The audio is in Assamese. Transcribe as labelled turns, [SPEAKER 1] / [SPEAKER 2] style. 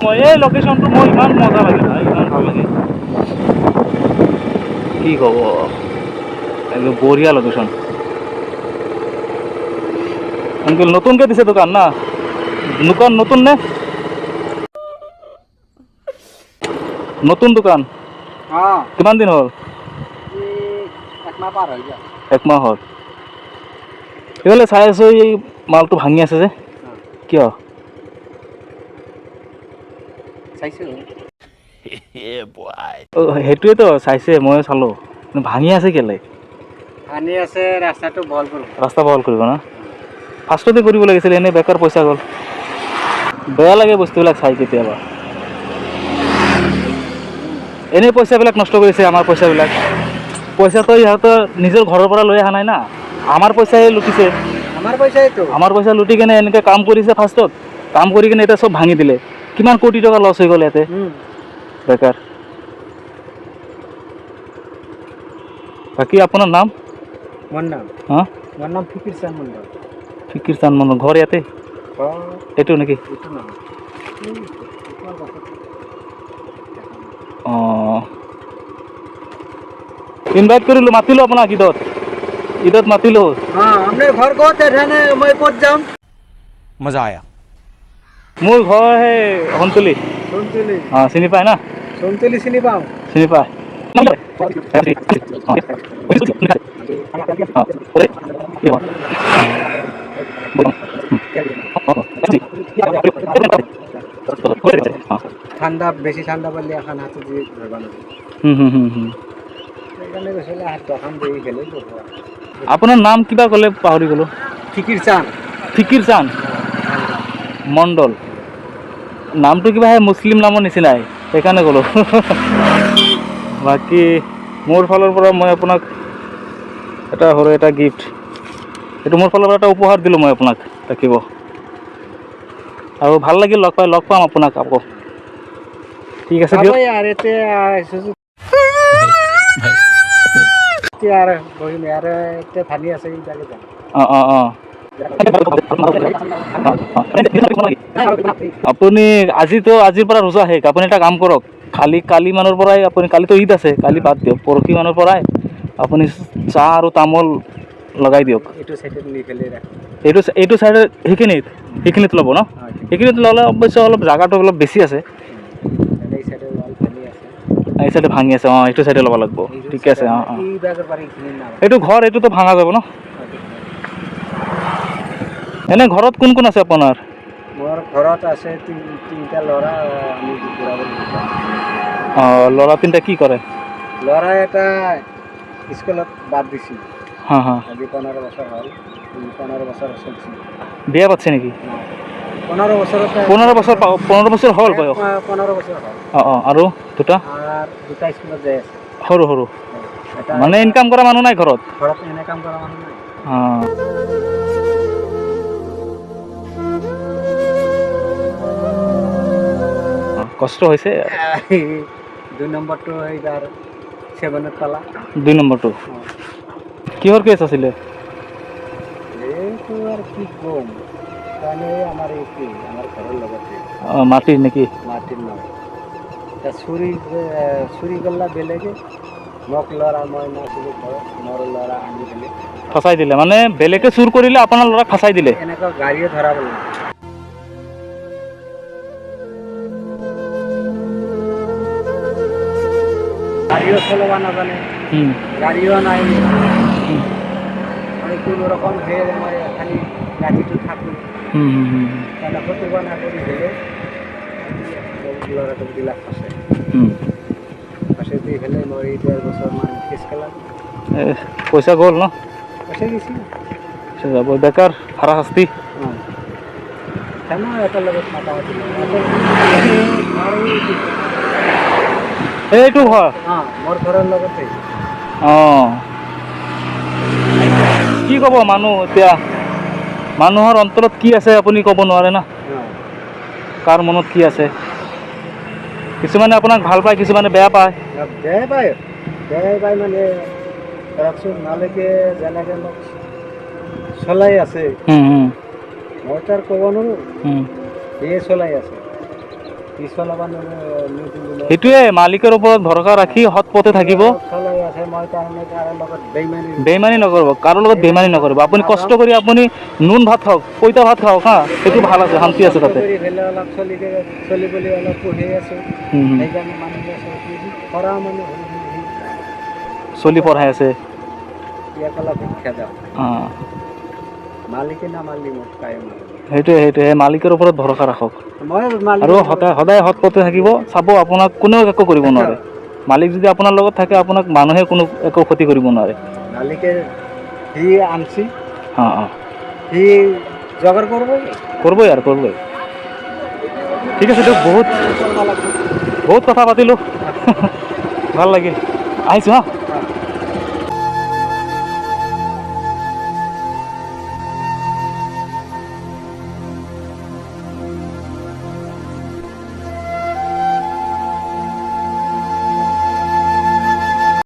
[SPEAKER 1] মই এই লোকেশ্যনটো মোৰ ইমান মজা লাগে না, ইমান ভাল লাগে, কি ক'ব, একদম বঢ়িয়া লোকেশ্যন। আঙ্কেল নতুনকে দিছে দোকান না, দোকান নতুন নে? নতুন দোকান কিমান দিন হ'ল? একমাহ হ'ল। এইফালে চাই আছো এই মালটো ভাঙি আছে যে, কিয়? সেইটোৱেতো চাইছে, ময়ো চালো, ভাঙি আছে কেলে?
[SPEAKER 2] ভাঙি আছে ৰাস্তাটো বহল কৰিব।
[SPEAKER 1] ৰাস্তা বহল কৰিব না, ফাৰ্ষ্টতে কৰিব লাগিছিল, এনেই বেকাৰ পইচা গ'ল। বেয়া লাগে বস্তুবিলাক চাই কেতিয়াবা, এনেই পইচাবিলাক নষ্ট কৰিছে, আমাৰ পইচাবিলাক। পইচাটো ইহঁতৰ নিজৰ ঘৰৰ পৰা লৈ অহা নাই না, আমাৰ পইচাই লুটিছে। আমাৰ পইচা লুটি কেনে এনেকৈ কাম কৰিছে, ফাৰ্ষ্টত কাম কৰি কিনে এতিয়া চব ভাঙি দিলে। কিমান কোটি টকা লছ হৈ গ'ল ইয়াতে বেকাৰ। বাকী আপোনাৰ নাম?
[SPEAKER 2] মোৰ নাম
[SPEAKER 1] হা,
[SPEAKER 2] মোৰ নাম ফিকিৰ চান্দ মণ্ডল।
[SPEAKER 1] ফিকিৰ চান্দ মণ্ডল, ঘৰ ইয়াতে? এইটো নেকি? অঁ, ইনভাইট কৰিলোঁ, মাতিলোঁ আপোনাক ঈদত, ঈদত মাতিলোঁ।
[SPEAKER 2] আপোনাৰ ঘৰ ক'ত? মই ক'ত যাম?
[SPEAKER 3] मज़ा आया।
[SPEAKER 1] মোৰ ঘৰ সেই সোণতলি।
[SPEAKER 2] সোণতলি?
[SPEAKER 1] অঁ, চিনি পায় না?
[SPEAKER 2] সোণতলি চিনি পাওঁ।
[SPEAKER 1] চিনি পায়?
[SPEAKER 2] ঠাণ্ডা, বেছি ঠাণ্ডা পালে এখন হাতত দিয়ে ধৰিব লাগিব। সেইকাৰণে কৈছিলে দোকান দেৰি গ'লে।
[SPEAKER 1] আপোনাৰ নাম কিবা ক'লে, পাহৰি গ'লো।
[SPEAKER 2] ফিকিৰ চান্দ।
[SPEAKER 1] ফিকিৰ চান্দ মণ্ডল, নামটো কিবা সেই মুছলিম নামৰ নিচিনাই, সেইকাৰণে ক'লোঁ। বাকী মোৰ ফালৰ পৰা মই আপোনাক এটা সৰু এটা গিফ্ট, এইটো মোৰ ফালৰ পৰা এটা উপহাৰ দিলোঁ মই আপোনাক, থাকিব। আৰু ভাল লাগিল লগ পাই, লগ পাম আপোনাক আকৌ। ঠিক আছে দিয়ক। অঁ অঁ অঁ, আপুনি আজিৰ পৰা ৰোজা শেষ। আপুনি এটা কাম কৰক, কালি মানৰ পৰাই আপুনি, কালিতো ঈদ আছে, কালি বাদ দিয়ক, পৰহি মানৰ পৰাই আপুনি চাহ আৰু তামোল লগাই দিয়ক। এইটো চাইডে, সেইখিনিত ল'ব ন? সেইখিনিত ল'লে অৱশ্যে অলপ জাগাটো অলপ বেছি আছে। এই চাইডে ভাঙি আছে, অঁ, এইটো চাইডে ল'ব লাগিব। ঠিকে আছে, অঁ অঁ, এইটো ঘৰ, এইটোতো ভাঙা যাব ন? এনে ঘৰত কোন কোন আছে আপোনাৰ?
[SPEAKER 2] মোৰ ঘৰত আছে তিনিটা ল'ৰা, আমি বুঢ়া-বুঢ়ী।
[SPEAKER 1] অঁ, ল'ৰা তিনিটা কি কৰে?
[SPEAKER 2] ল'ৰা এটা স্কুলত বাদ দিছিল।
[SPEAKER 1] হা হা,
[SPEAKER 2] আজি 15 বছৰ হ'ল, 15 বছৰ চলছিল।
[SPEAKER 1] বিয়া পাতছে নেকি?
[SPEAKER 2] 15 বছৰতে।
[SPEAKER 1] 15 বছৰ, 15 বছৰ হ'ল বয়স?
[SPEAKER 2] 15 বছৰ হ'ল।
[SPEAKER 1] অঁ অঁ, আৰু দুটা?
[SPEAKER 2] আৰু দুটা স্কুলত যাই আছে।
[SPEAKER 1] সৰু সৰু, মানে ইনকাম কৰা মানুহ নাই ঘৰত?
[SPEAKER 2] ঘৰত এনে কাম কৰা মানুহ নাই।
[SPEAKER 1] অঁ, কষ্ট হৈছে।
[SPEAKER 2] 2 নম্বৰটো এইবাৰ 7ত পালা।
[SPEAKER 1] 2 নম্বৰটো কিহৰ কেছ আছিলে?
[SPEAKER 2] এইটো আৰু কি ক'ম, তাৰমানে আমাৰ ঘৰৰ লগতে।
[SPEAKER 1] অঁ, মাটিৰ নেকি?
[SPEAKER 2] মাটিৰ নহয়, চুৰি গল্লা বেলেগে, মোক ল'ৰা মই নাছিলোঁ ঘৰত, মোৰ ল'ৰা আনি দিলে।
[SPEAKER 1] ফচাই দিলে, মানে বেলেগে চুৰ কৰিলে, আপোনাৰ ল'ৰাক ফচাই দিলে?
[SPEAKER 2] এনেকুৱা গাড়ীও ধৰা পেলালে। গাড়ীও চলাব নাজানে, গাড়ীও নাই। মানে কোনো ৰকম মই খালি ৰাতিটো থাকোঁ। কৰি দিলে, ল'ৰাটোক দিলাক ফচাই। ফচাই দি পেলাই মই 1.5 বছৰমান কেছ খেলালোঁ।
[SPEAKER 1] পইচা গ'ল ন?
[SPEAKER 2] পইচা গৈছে।
[SPEAKER 1] যাব, বেকাৰ হাৰাশাস্তি।
[SPEAKER 2] এটাৰ লগত মাতামাতি নাই।
[SPEAKER 1] এইটো ঘৰ?
[SPEAKER 2] মোৰ ঘৰৰ লগতে।
[SPEAKER 1] অঁ, কি ক'ব মানুহ এতিয়া, মানুহৰ অন্তৰত কি আছে আপুনি ক'ব নোৱাৰে না, কাৰ মনত কি আছে। কিছুমানে আপোনাক ভাল পায়, কিছুমানে বেয়া পায়।
[SPEAKER 2] বেয়াই পায় মানে ধৰকচোন, মালিকে যেনেকৈ মোক চলাই আছে, মই তাৰ ক'ব নোৱাৰোঁ, সিয়ে চলাই আছে। চলাব নোৱাৰে
[SPEAKER 1] সেইটোৱে মালিকৰ ওপৰত ভৰসা ৰাখি সৎ পথে থাকিব।
[SPEAKER 2] চলাই আছে মই তাৰমানে কাৰো লগত বেইমানি
[SPEAKER 1] বেইমানি নকৰিব, কাৰো লগত বেইমানি নকৰিব। আপুনি কষ্ট কৰি আপুনি নুন ভাত খাওক, পইতা ভাত খাওক হা, সেইটো ভাল আছে, শান্তি আছে তাতে।
[SPEAKER 2] কৰি পেলাই অলপ চলিবলৈ অলপ পঢ়ি আছোঁ সেইকাৰণে মানুহ আছে পঢ়া মানুহ
[SPEAKER 1] চলি পঢ়াই আছে।
[SPEAKER 2] ইয়াক অলপ শিক্ষা দিয়ক
[SPEAKER 1] অঁ
[SPEAKER 2] মালিকে নামালি মোক কায়ো মালিক
[SPEAKER 1] সেইটোৱে মালিকৰ ওপৰত ভৰসা ৰাখক
[SPEAKER 2] মই
[SPEAKER 1] আৰু সদায় সৎ পথে থাকিব। চাব আপোনাক কোনেও একো কৰিব নোৱাৰে। মালিক যদি আপোনাৰ লগত থাকে আপোনাক মানুহে কোনো একো ক্ষতি কৰিব নোৱাৰে।
[SPEAKER 2] মালিকে সি আনছি
[SPEAKER 1] অঁ অঁ
[SPEAKER 2] সি জগাৰ কৰিবই
[SPEAKER 1] কৰিবই আৰু কৰিবই। ঠিক আছে দিয়ক, বহুত কথা পাতিলোঁ, ভাল লাগিল, আহিছোঁ হা।